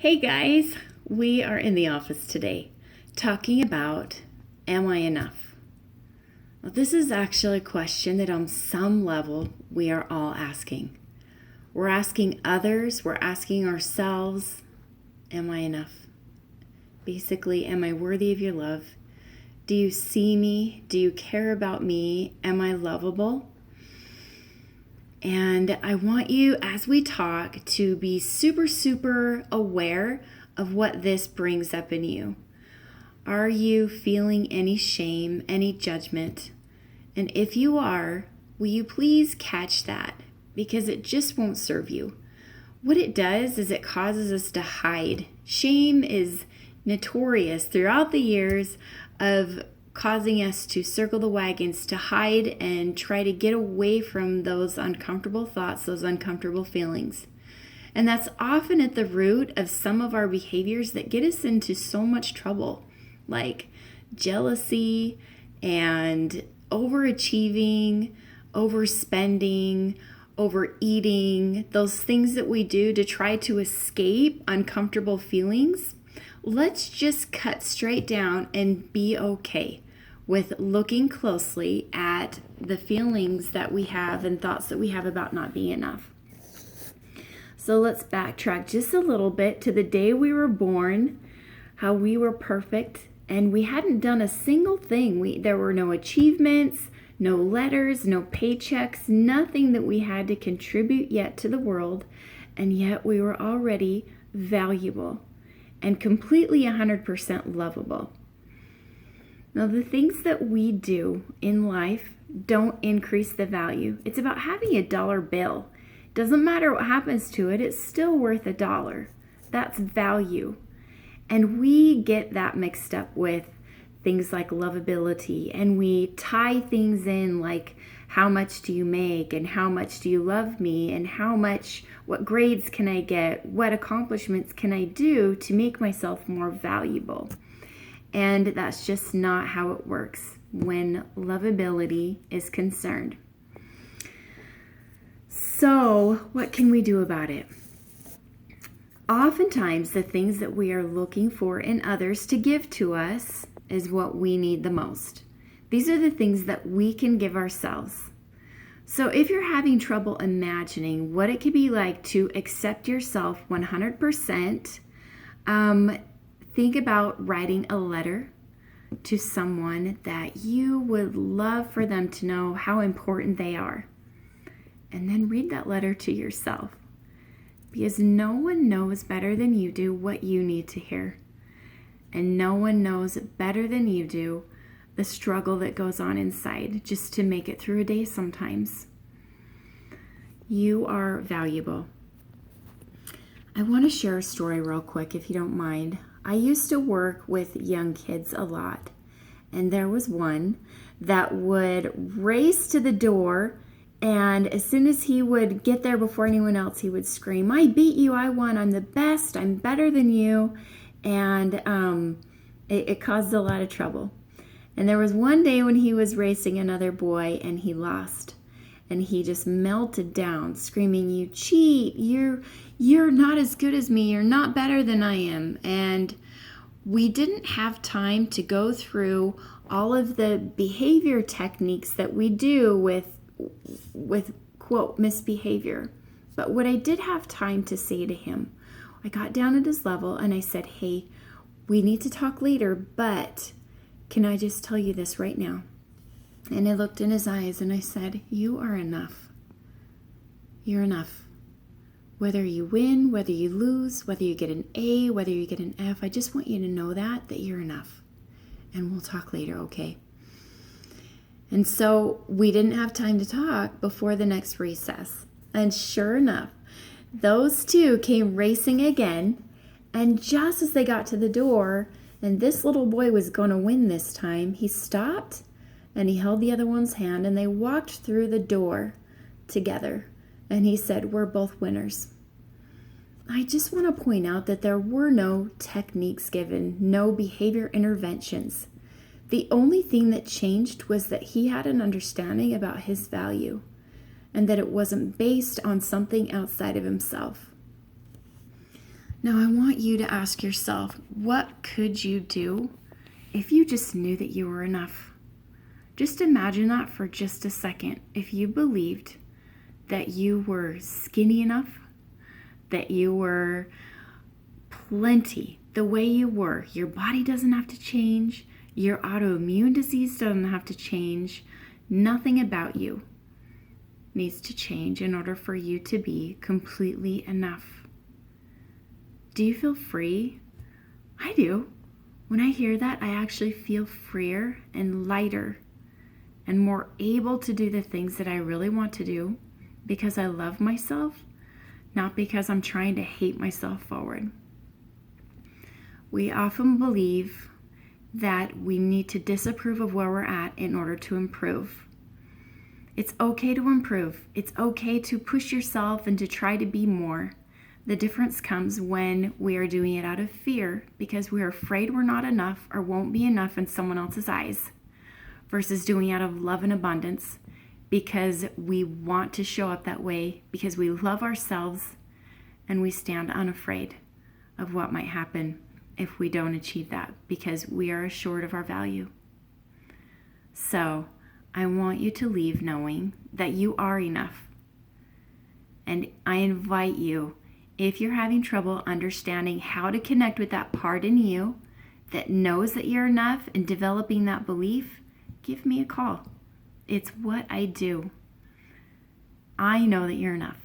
Hey guys, we are in the office today talking about, am I enough? Well, this is actually a question that on some level we are all asking. We're asking others, we're asking ourselves, am I enough? Basically, am I worthy of your love? Do you see me? Do you care about me? Am I lovable? And I want you, as we talk, to be super aware of what this brings up in you. Are you feeling any shame, any judgment? And if you are, will you please catch that? Because it just won't serve you. What it does is it causes us to hide. Shame is notorious throughout the years of causing us to circle the wagons, to hide and try to get away from those uncomfortable thoughts, those uncomfortable feelings. And that's often at the root of some of our behaviors that get us into so much trouble, like jealousy and overachieving, overspending, overeating, those things that we do to try to escape uncomfortable feelings. Let's just cut straight down and be okay with looking closely at the feelings that we have and thoughts that we have about not being enough. So let's backtrack just a little bit to the day we were born, how we were perfect, and we hadn't done a single thing. There were no achievements, no letters, no paychecks, nothing that we had to contribute yet to the world, and yet we were already valuable and completely 100% lovable. Now, the things that we do in life don't increase the value. It's about having a dollar bill. Doesn't matter what happens to it, it's still worth $1. That's value. And we get that mixed up with things like lovability, and we tie things in like how much do you make and how much do you love me and what grades can I get, what accomplishments can I do to make myself more valuable. And that's just not how it works when lovability is concerned. So, what can we do about it? Oftentimes, the things that we are looking for in others to give to us is what we need the most. These are the things that we can give ourselves. So if you're having trouble imagining what it could be like to accept yourself 100%, think about writing a letter to someone that you would love for them to know how important they are. And then read that letter to yourself. Because no one knows better than you do what you need to hear. And no one knows better than you do the struggle that goes on inside just to make it through a day sometimes. You are valuable. I want to share a story real quick if you don't mind. I used to work with young kids a lot, and there was one that would race to the door, and as soon as he would get there before anyone else, he would scream, "I beat you, I won, I'm the best, I'm better than you," and it caused a lot of trouble. And there was one day when he was racing another boy and he lost. And he just melted down, screaming, "You cheat, you're not as good as me, you're not better than I am." And we didn't have time to go through all of the behavior techniques that we do with quote, misbehavior. But what I did have time to say to him, I got down at his level and I said, "Hey, we need to talk later, but can I just tell you this right now?" And I looked in his eyes and I said, "You are enough. You're enough. Whether you win, whether you lose, whether you get an A, whether you get an F, I just want you to know that you're enough. And we'll talk later, okay?" And so we didn't have time to talk before the next recess. And sure enough, those two came racing again. And just as they got to the door, and this little boy was going to win this time, he stopped and he held the other one's hand and they walked through the door together. And he said, "We're both winners." I just want to point out that there were no techniques given, no behavior interventions. The only thing that changed was that he had an understanding about his value and that it wasn't based on something outside of himself. Now, I want you to ask yourself, what could you do if you just knew that you were enough? Just imagine that for just a second. If you believed that you were skinny enough, that you were plenty the way you were, your body doesn't have to change, your autoimmune disease doesn't have to change, nothing about you needs to change in order for you to be completely enough. Do you feel free? I do. When I hear that, I actually feel freer and lighter and more able to do the things that I really want to do because I love myself, not because I'm trying to hate myself forward. We often believe that we need to disapprove of where we're at in order to improve. It's okay to improve. It's okay to push yourself and to try to be more. The difference comes when we are doing it out of fear because we're afraid we're not enough or won't be enough in someone else's eyes, versus doing it out of love and abundance because we want to show up that way, because we love ourselves and we stand unafraid of what might happen if we don't achieve that, because we are assured of our value. So I want you to leave knowing that you are enough. And I invite you, if you're having trouble understanding how to connect with that part in you that knows that you're enough and developing that belief, give me a call. It's what I do. I know that you're enough.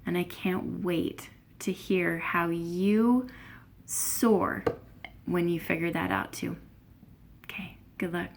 And I can't wait to hear how you soar when you figure that out too. Okay, good luck.